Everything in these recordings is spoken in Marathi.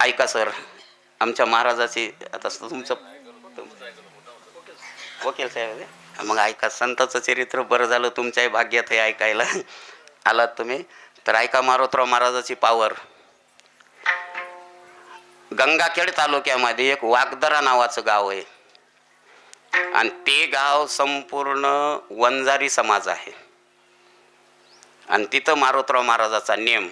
ऐका सर, आमच्या महाराजाची आता तुमचं वकील साहेब, मग ऐका, संतांचं चरित्र बरं झालं तुमच्याही भाग्यात हे ऐकायला आलात तुम्ही. तर ऐका, मारोतराव महाराजाची पावर. गंगाखेड तालुक्यामध्ये एक वागदरा नावाचं गाव आहे आणि ते गाव संपूर्ण वंजारी समाज आहे आणि तिथं मारोतराव महाराजाचा नेम.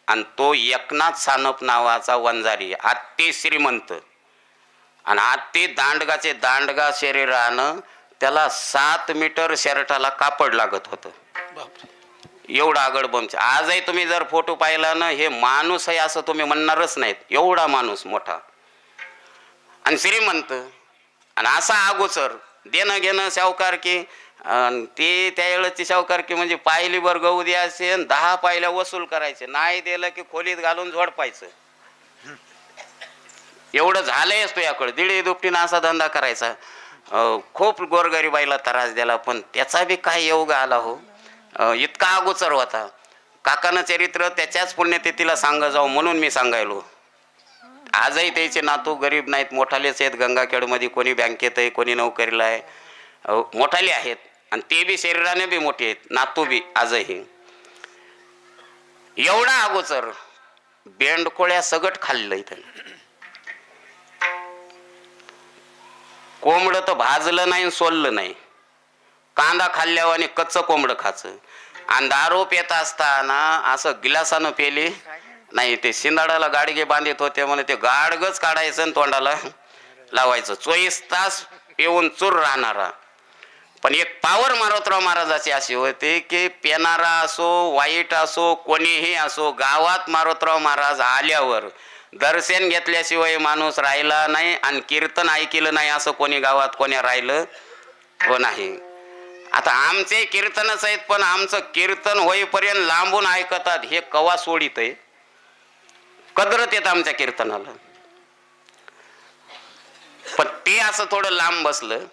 आणि तो एकनाथ सानप नावाचा वंजारी, अति श्रीमंत आणि अति दांडगाचे दांडगा शरीरानं त्याला 7 मीटर शर्टाला कापड लागत होतं. एवढा आगडबमचा. आजही तुम्ही जर फोटो पाहिला ना, हे माणूस आहे असं तुम्ही म्हणणारच नाहीत, एवढा माणूस मोठा आणि श्रीमंत. आणि असा अगोचर देणं घेणं सावकार की ते त्या वेळेची सावकारकी म्हणजे पायली वर गहू द्यायचे 10 पायल्या वसूल करायचे, नाही दिलं की खोलीत घालून झोडपायचं. एवढं झालंय असतो याकडे, दीड दुपटीनं असा धंदा करायचा. खूप गोरगरिबाईला त्रास दिला, पण त्याचा बी काय योग आला हो. इतका अगोचर होता. काकानं चरित्र त्याच्याच पुण्यतिथीला सांग जाऊ म्हणून मी सांगायलो. आजही त्याचे नातू गरीब नाहीत, मोठालेच आहेत. गंगाखेडमध्ये कोणी बँकेत आहे, कोणी नोकरीला आहे, मोठाले आहेत आणि ते बी शरीराने बी मोठे आहेत, नातू बी आजही. एवढा अगोचर बेंडकोळ्या सगट खाल्लं इथं. कोंबड तर भाजलं नाही सोललं नाही, कांदा खाल्ल्यावर आणि कच्चं कोंबड खायचं. आणि दारू पेत असताना असं गिलासानं पेली नाही, ते शिंदाडाला गाडगे बांधित होते म्हणे, ते गाडगच काढायचं आणि तोंडाला लावायचं. 24 तास पिऊन चूर राहणारा. पण एक पावर मारोतराव महाराजाची अशी होती की पेनारा असो वाईट असो कोणीही असो, गावात मारोतराव महाराज आल्यावर दर्शन घेतल्याशिवाय माणूस राहिला नाही आणि कीर्तन ऐकलं नाही असं कोणी गावात कोणी राहिलं हो नाही. आता आमचे कीर्तनच आहेत, पण आमचं कीर्तन होईपर्यंत लांबून ऐकतात, हे कवा सोडित आहे, कदरत येत आमच्या कीर्तनाला. पण ते असं थोडं लांब बसलं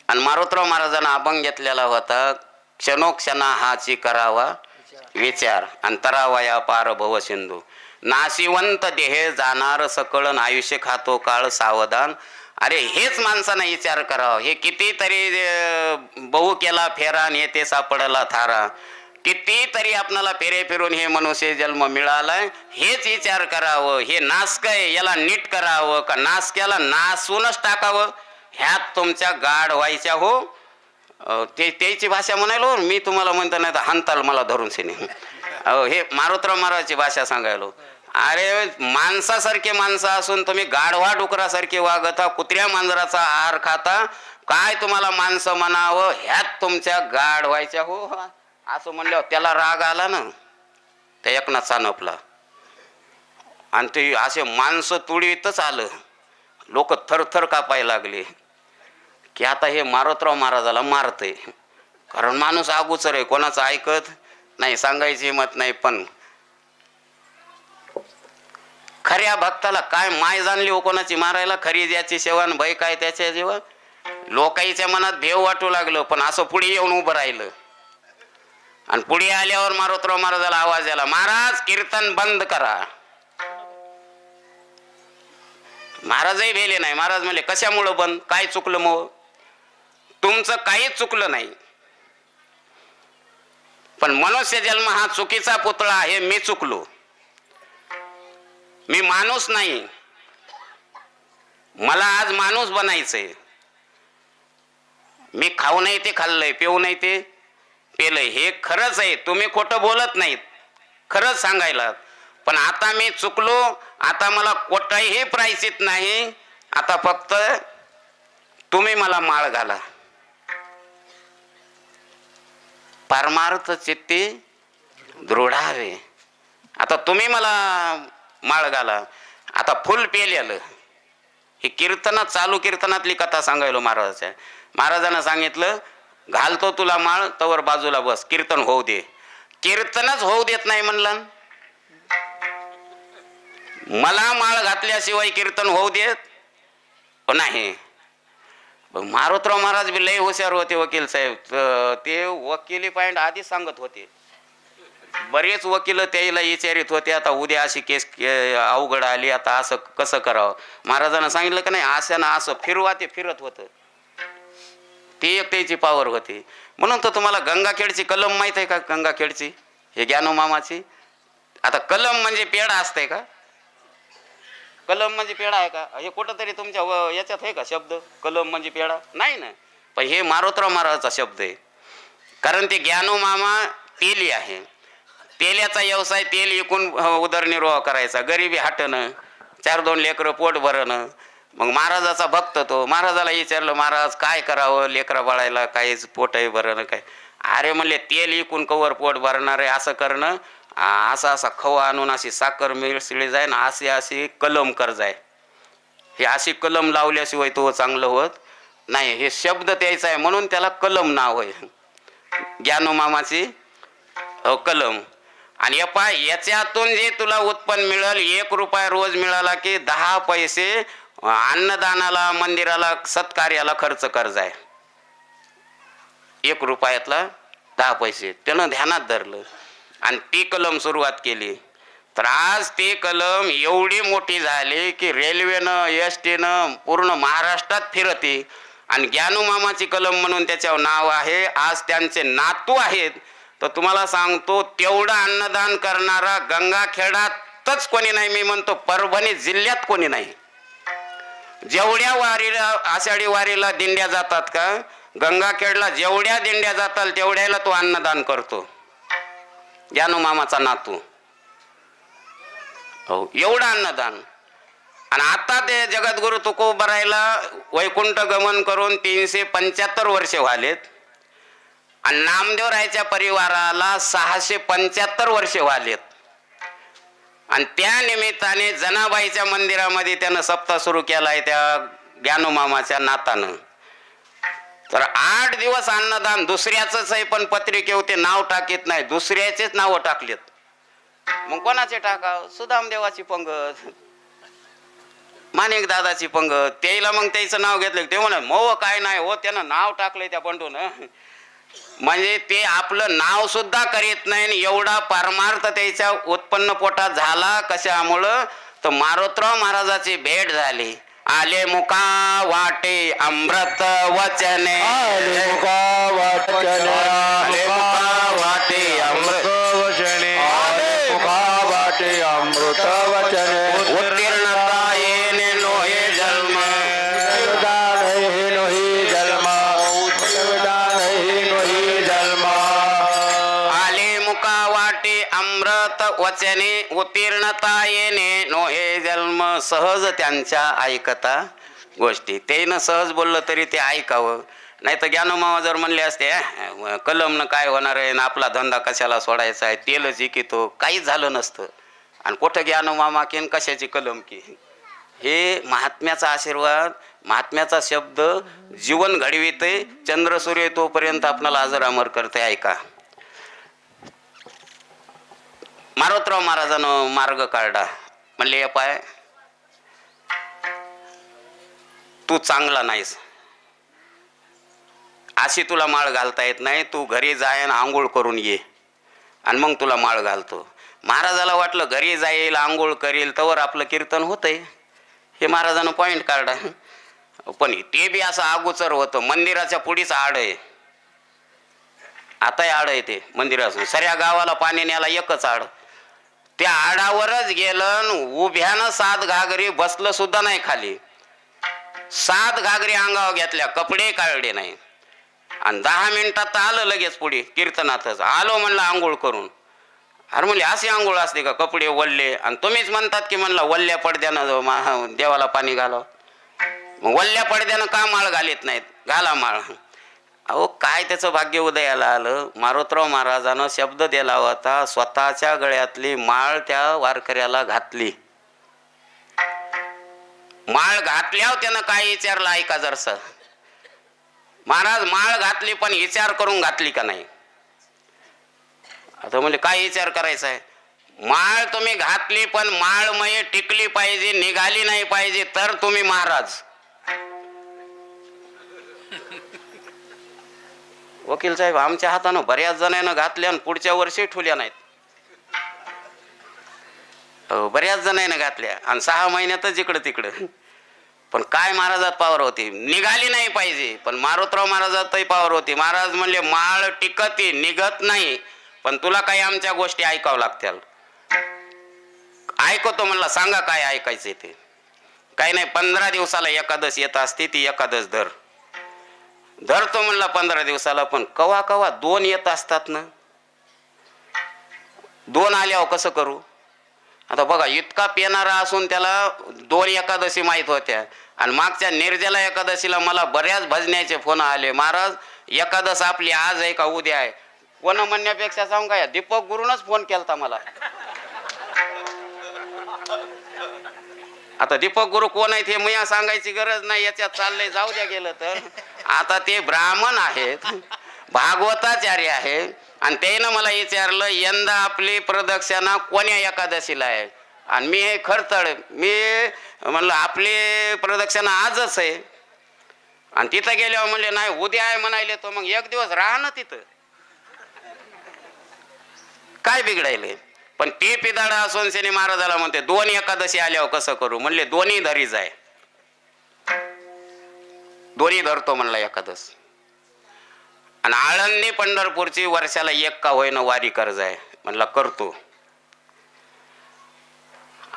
आणि मारोतराव महाराजांना अभंग घेतलेला होता, क्षणोक्षणा हाची करावा विचार अंतरावा या पार भव सिंधू, नाशिवंत देह जाणार सकळन आयुष्य खातो काळ सावधान. अरे हेच माणसानं विचार करावा. हे कितीतरी बहु केला फेरा आणि येते सापडला थारा, कितीतरी आपणाला फेरे फिरून हे मनुष्य जन्म मिळालाय, हेच विचार करावं. हे नासक आहे, याला नीट करावं का नासक्याला नासूनच टाकावं, ह्यात तुमच्या गाढ व्हायच्या हो. त्याची भाषा म्हणायलो मी, तुम्हाला म्हणतो नाही तर हंताल मला धरून सिने. हे मारोतराव महाराजची भाषा सांगायलो. अरे माणसासारखे माणसं असून तुम्ही गाढवा डुकरासारखे वागता, कुत्र्या मांजराचा आहार खाता, काय तुम्हाला माणसं म्हणावं, ह्यात तुमच्या गाढ व्हायच्या हो. असं म्हणल्यावर त्याला राग आला ना त्या एकनाथ सानपला आणि ते असे माणसं तुडीतच आलं. लोक थरथर कापायला लागले की आता हे मारोतराव महाराजाला मारतय, कारण माणूस अगोचर आहे, कोणाचं ऐकत नाही, सांगायची हिंमत नाही. पण खऱ्या भक्ताला काय माय जाणली हो कोणाची मारायला, खरी ज्याची सेवा भय काय त्याच्या जेव्हा. लोकांच्या मनात भेव वाटू लागलं, पण असं पुढे येऊन उभं राहिलं आणि पुढे आल्यावर मारोतराव महाराजाला आवाज आला, महाराज कीर्तन बंद करा. महाराजही भेले नाही. महाराज म्हणले कशामुळं बंद, काय चुकलं मग. तुमचं काहीच चुकलं नाही, पण मनुष्य जन्म हा चुकीचा पुतळा आहे, मी चुकलो. मी माणूस नाही, मला आज माणूस बनायचंय. मी खाऊ नाही ते खाल्लंय, पिऊ नाही ते पेलंय, हे खरंच आहे. तुम्ही खोटं बोलत नाहीत, खरंच सांगायला. पण आता मी चुकलो, आता मला कोटाही प्रायश्चित नाही. आता फक्त तुम्ही मला माळ घाला. परमार्थ चित्ती दृढावे. आता तुम्ही मला माळ घाला. आता फुल पेलेलं. हे कीर्तनात चालू कीर्तनातली कथा सांगायलो महाराजाच्या. महाराजांना सांगितलं घालतो तुला माळ, तवर बाजूला बस, कीर्तन होऊ दे. कीर्तनच होऊ देत नाही म्हणलं. मला माळ घातल्याशिवाय कीर्तन होऊ देत नाही. मारोतराव महाराज बी लय हुशार होते वकील साहेब. ते वकिली पॉइंट आधीच सांगत होते बरेच वकील त्याला विचारित होते, आता उद्या अशी केस अवघड आली, आता असं कसं करावं. महाराजांना सांगितलं का नाही, असं ना असं फिरवा, ते फिरत होतं. ती एक त्याची पॉवर होती. म्हणून तर तुम्हाला गंगाखेडची कलम माहित आहे का? गंगाखेडची हे ज्ञानोमामाची. आता कलम म्हणजे पेढा असतंय का? कलम म्हणजे पेढा आहे का? हे कुठं तरी तुमच्या याच्यात आहे का शब्द कलम म्हणजे पेढा? नाही ना. पण हे मारोतराव महाराजाचा शब्द आहे. कारण ते ज्ञानोमामा तेली आहे. तेल्याचा व्यवसाय, तेल विकून उदरनिर्वाह करायचा, गरिबी हटणं, 4-2 लेकरं पोट भरणं. मग महाराजाचा भक्त तो. महाराजाला विचारलं, महाराज काय करावं लेकरा बाळायला, काहीच पोटही भरणं काय? अरे म्हणले, तेल विकून कवर पोट भरणार आहे, असं करणं, असा असा खवा आणून अशी साखर मिसळी जाय ना, अशी कलम कर जाय. हे अशी कलम लावल्याशिवाय तो चांगलं होत नाही. हे शब्द द्यायचा आहे म्हणून त्याला कलम नाव आहे, ज्ञानोमामाची कलम. आणि याच्यातून जे तुला उत्पन्न मिळेल, 1 रुपया रोज मिळाला की 10 पैसे अन्नदानाला, मंदिराला, सत्कार्याला खर्च कर जाय. 1 रुपयातला 10 पैसे त्यानं ध्यानात धरलं आणि ती कलम सुरुवात केली. तर आज ती कलम एवढी मोठी झाली की रेल्वेनं, एसटीनं पूर्ण महाराष्ट्रात फिरते. आणि ज्ञानोमामाची कलम म्हणून त्याच्यावर नाव आहे. आज त्यांचे नातू आहेत. तर तुम्हाला सांगतो, तेवढं अन्नदान करणारा गंगाखेडातच कोणी नाही. मी म्हणतो परभणी जिल्ह्यात कोणी नाही. जेवढ्या वारीला, आषाढी वारीला दिंड्या जातात का, गंगाखेडला जेवढ्या दिंड्या जातात तेवढ्याला तो अन्नदान करतो, ज्ञानोमामाचा नातू. हो, एवढं अन्नदान. आणि आता ते जगद्गुरु तुकोबरायला वैकुंठ गमन करून 375 वर्षे व्हालेत. आणि नामदेवरायच्या परिवाराला 675 वर्षे व्हालेत. आणि त्या निमित्ताने जनाबाईच्या मंदिरामध्ये त्यानं सप्ताह सुरू केलाय त्या ज्ञानोमामाच्या नातानं. तर 8 दिवस अन्नदान. दुसऱ्याच आहे, पण पत्रिकेवर ते नाव टाकीत नाही, दुसऱ्याचेच नावं टाकलेत. मग कोणाचे टाकाव? सुदामदेवाची पंगत, माणिक दादाची पंगत. त्याला मग त्याचं नाव घेतलं. ते म्हणा मो काय नाही हो, त्यानं नाव टाकलंय त्या बंडून. म्हणजे ते आपलं नाव सुद्धा करीत नाही. एवढा परमार्थ त्याच्या उत्पन्न पोटात झाला. कशामुळं? तर मारोतराव महाराजाची भेट झाली. आले मुका वाटे अमृत वचने, आले मुका वाटने, आले मुका वाटे अमृत वचने, आले मुका वाटे अमृत वचने. उत्तीर्णता येणे नोहे जन्म, उत्तरदान हे नोही जन्म, उत्तरदान हे नोही जन्म. आले मुका वाटे अमृत वचने, उत्तीर्णता येणे नोहे जन्म. सहज त्यांच्या ऐकता गोष्टी. त्यानं सहज बोललं तरी ते ऐकावं. नाही तर ज्ञानोमामा जर म्हणले असते कलमनं काय होणार आहे ना, आपला धंदा कशाला सोडायचा आहे, तेलच इकितो, काहीच झालं नसतं. आणि कुठं ज्ञानोमामा की कशाची कलम की. हे महात्म्याचा आशीर्वाद, महात्म्याचा शब्द जीवन घडविते. चंद्र सूर्य तोपर्यंत आपल्याला अजर अमर करते. ऐका, मारोतराव महाराजानं मार्ग काढला. म्हणले पाय, तू चांगला नाहीस, अशी तुला माळ घालता येत नाही. तू घरी जाय आणि आंघोळ करून ये आणि मग तुला माळ घालतो. महाराजाला वाटलं घरी जाईल, आंघोळ करील, तवर आपलं कीर्तन होतंय. हे महाराजानं पॉईंट काढला. पण ते बी असं अगोचर होतं. मंदिराच्या पुढीच आड आहे. आताही आड आहे ते मंदिराचं. सऱ्या गावाला पाणी न्यायला एकच आड. त्या आडावरच गेलं, उभ्यानं 7 घागरी, बसलं सुद्धा नाही खाली. 7 घागरी अंगावर घेतल्या, कपडे काढले नाही. आणि 10 मिनिटात आलं लगेच पुढे कीर्तनातच. आलो म्हणलं आंघोळ करून. अरे म्हणले अशी आंघोळ असते का, कपडे वल्ले? आणि तुम्हीच म्हणतात की म्हणला वल्ल्या पडद्यानं देवाला पाणी घालावं. मग वल्ल्या पडद्यानं का माळ घालीत नाहीत? घाला माळ. अहो काय त्याचं भाग्य उदयाला आलं. मारोतराव महाराजानं शब्द दिला होता, स्वतःच्या गळ्यातली माळ त्या वारकऱ्याला घातली. माळ घातल्यावर त्यानं काय विचारलं ऐका जरसं. महाराज माळ घातली पण विचार करून घातली का नाही? आता म्हणजे काय विचार करायचा आहे? माळ तुम्ही घातली पण माळमय टिकली पाहिजे, निघाली नाही पाहिजे, तर तुम्ही महाराज. वकील साहेब आमच्या हातानं बऱ्याच जणांना घातल्या आणि पुढच्या वर्षी ठेवल्या नाहीत. हो, बऱ्याच जणांना घातल्या आणि 6 महिन्यातच इकडं तिकडं. पण काय महाराजात पावर होती, निघाली नाही पाहिजे. पण मारुतराव महाराजातही पावर होती. महाराज म्हणले माळ टिकती निघत नाही, पण तुला काही आमच्या गोष्टी ऐकावं लागतील. ऐकतो म्हणला, सांगा काय ऐकायचं ते. काही नाही, 15 दिवसाला एकादश येत असते, ती एकादश धरतो म्हणला 15 दिवसाला. पण कवा कवा 2 येत असतात ना, 2 आल्यावर कसं करू. आता बघा, इतका पेनारा असून त्याला 2 एकादशी माहीत होत्या. आणि मागच्या निर्जला एकादशीला मला बऱ्याच भजण्याचे फोन आले, महाराज एकादश आपली आज आहे का उद्या आहे. कोण म्हणण्यापेक्षा सांगू काय, दीपक गुरुनच फोन केलता मला. आता दीपक गुरु कोण आहेत हे मी सांगायची गरज नाही, याच्यात चाललंय, जाऊ द्या गेलं तर. आता ते ब्राह्मण आहेत, भागवताचार्य आहे. आणि त्यानं मला विचारलं, यंदा आपली प्रदक्षिणा कोण्या एकादशीला आहे. आणि मी हे खरतड, मी म्हणलं आपली प्रदक्षिणा आजच आहे. आणि तिथं गेल्यावर म्हणले नाही उद्या आहे म्हणायले. तो मग 1 दिवस राहा ना तिथं, काय बिघडायले. पण ते पिदाडा असून शनी महाराजाला म्हणते 2 एकादशी आल्यावर कसं करू. म्हणले दोन्ही धरी जाय, दोन्ही धरतो म्हणला एकादश. आणि आळंदी पंढरपूरची वर्षाला 1 का होईना वारी कर जाय म्हणला, करतो.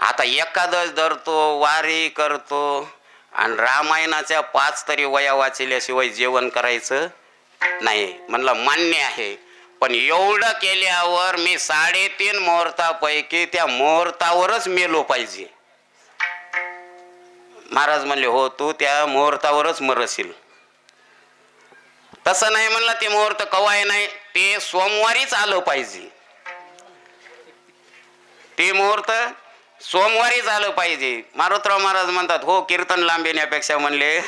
आता एकादश धरतो, वारी करतो, आणि रामायणाच्या 5 तरी वया वाचल्याशिवाय जेवण करायचं नाही म्हणला, मान्य आहे. पण एवढं केल्यावर मी 3.5 मुहूर्तापैकी त्या मुहूर्तावरच मेलो पाहिजे. महाराज म्हणले हो, तू त्या मुहूर्तावरच मरशील. तसं नाही म्हणलं, ते मुहूर्त कवाय नाही, ते सोमवारीच आलं पाहिजे. ते मुहूर्त सोमवारीच आलं पाहिजे. मारुतराव महाराज म्हणतात हो, कीर्तन लांबण्यापेक्षा म्हणले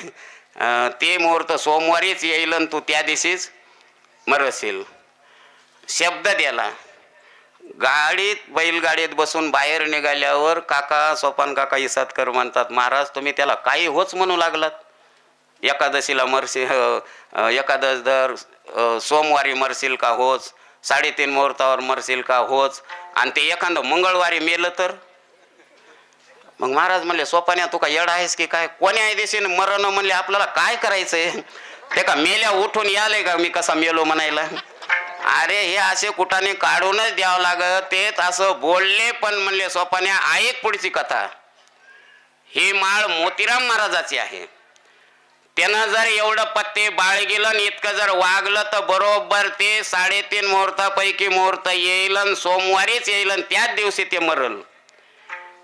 ते मुहूर्त सोमवारीच येईल आणि तू त्या दिवशीच मरशील. शब्द द्याला. गाडीत बैलगाडीत बसून बाहेर निघाल्यावर काका सोपान काका इसादकर म्हणतात, महाराज तुम्ही त्याला काही होच म्हणू लागलात. एकादशीला मरशील, एकादश धर, सोमवारी मरशील का होच, 3.5 मुहूर्तावर मरशील का होच, आणि ते एखादं मंगळवारी मेलं तर. मग महाराज म्हणले सोपान्या तू का येड आहेस की काय, कोण्या दिवशीने मरण म्हणले आपल्याला काय करायचंय. ते का मेल्या उठून याले का मी कसा मेलो म्हणायला. अरे हे असे कुठाने काढूनच द्यावं लागत. तेच असं बोलले. पण म्हणले सोपान्या ऐक पुढची कथा. ही माळ मोतीराम महाराजाची आहे. त्यानं जर एवढं पत्ते बाळगिलं इतकं जर वागलं तर बरोबर ते 3.5 मुहूर्तापैकी मुहूर्त येईल आणि सोमवारीच येईल आणि त्याच दिवशी ते मरल.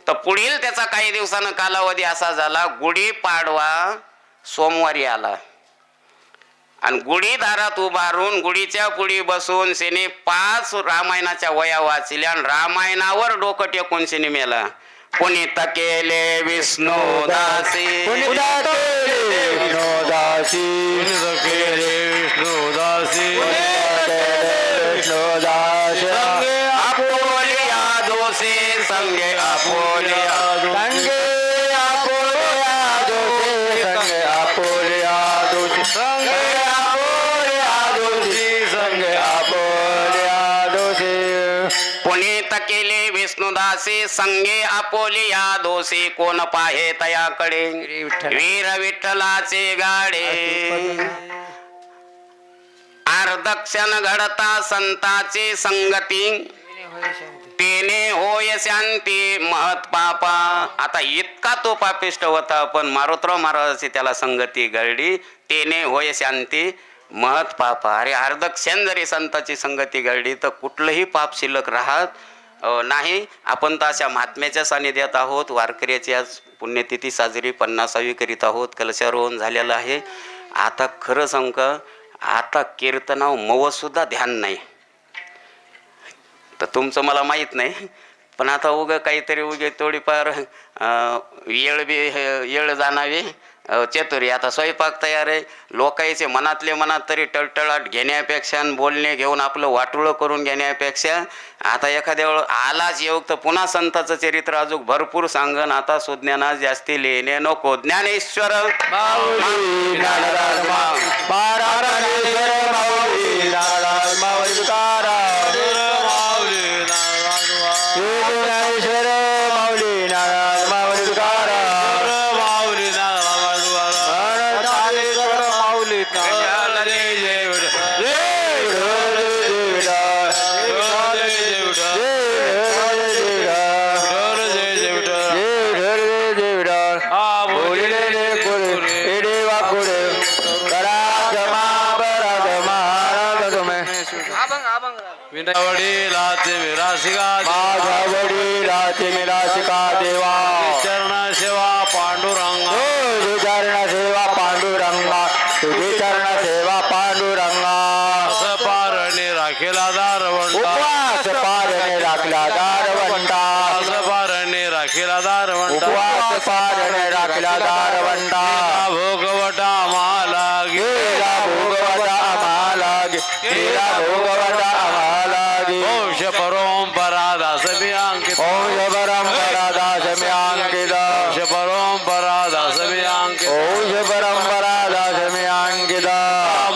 तर पुढील त्याचा काही दिवसानं कालावधी असा झाला, गुढीपाडवा सोमवारी आला. आणि गुढी दारात उभारून गुढीच्या पुढी बसून शेने 5 रामायणाच्या वया वाचल्या आणि रामायणावर डोकं टेकून शेने मेला. पुनीत केले विष्णुदासी, विष्णुदासी, विष्णुदासी, विष्णुदासी, आपोलिया दोषे संगे आपोलिया, संगे आपोलिया दोषे, संगे आपोलिया दोषे, संगे आपोलिया दोषे, संगे आपोलिया दोषे. पुनीत केले विष्णुदासी संगे आपोलिया दोषी, कोण पाहे तयाकडे वीर विठ्ठलाचे गाडे. अर्धक्षण घडता संताची संगती, तेने होय शांती महत पापा. आता इतका तो पापिष्ट होता, पण मारुतराव महाराजाची त्याला संगती घडली. तेने होय शांती महत पापा. अरे अर्धक्षण जरी संताची संगती घडली तर कुठलंही पाप शिल्लक राहत नाही. आपण तर अशा महात्म्याच्या सानिध्यात आहोत. वारकऱ्याची आज पुण्यतिथी साजरी 50वी करीत आहोत. कलशारोहण झालेलं आहे. आता खरं सांगू का, आता कीर्तनाव मव सुद्धा ध्यान नाही. तर तुमचं मला माहीत नाही, पण आता उगं काहीतरी उगे थोडीफार येळ जाणावी चतुरी आता स्वयंपाक तयार आहे. लोकांचे मनातले मनात तरी टळटळाट घेण्यापेक्षा आणि बोलणे घेऊन आपलं वाटोळं करून घेण्यापेक्षा आता एखाद्या वेळ आलाच योग तर पुन्हा संताचं चरित्र अजून भरपूर सांगन. आता सुज्ञानास जास्ती लिहिणे नको. ज्ञानेश्वर माऊली ज्ञानराज महाराज ज्ञानेश्वर माऊली ज्ञानराज माऊली तुकाराम ज्ञानेश्वर माऊली ज्ञानराज माऊली तुकाराम ज्ञानेश्वर माऊली वडिलाचे विरासिका माझ्या वडिलाचे मिरासिका देवा चरण सेवा पांडुरंगा तुझी चरण सेवा पांडुरंगा तुझी चरण सेवा पांडुरंगा पारणे राखेला दारवंटा उपवास पारणे राखला दारवंटा पारणे राखेला दारवंटा उपवास पारणे राखला दारवंटा भोगवटा माला गेला भोगवता आम्हाला गेला भोगवता आम्हाला वंश परंपरा दास मी अंकित ओम परंपरा दास मी अंकित वंश परंपरा दास मी अंकित ओम परंपरा दास मी अंकित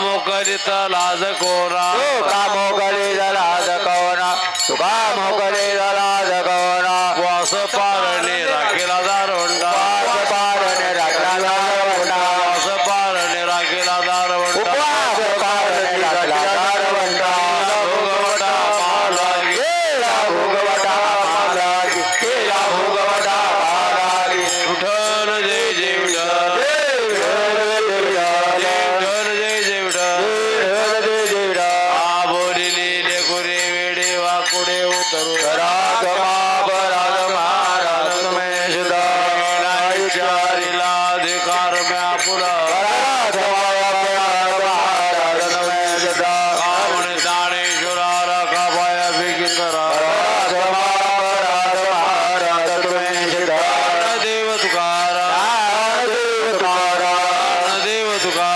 मोकरित लाज कोरा तुका मोकळे लाज कवना तुका मोकळे लाज कवना वास पारणे राखेला दारवंटा उपवास पारणे राखला दारवंटा वास पारणे राखेला दारवंटा उपवास पारणे राखला दारवंटा भोगवटा माला गेला भोगवता आम्हाला गेला भोगवता आम्हाला विठ्ठल जय जय विठ्ठल जय जय विठ्ठल आबोली लेकुरे वेडे वाकुडे उतरू विचारिला अधिकार म्या पुरा कामणे दाणेश्वरा रखा पाया बिगिंदरा देव तुकारा देव तुकारा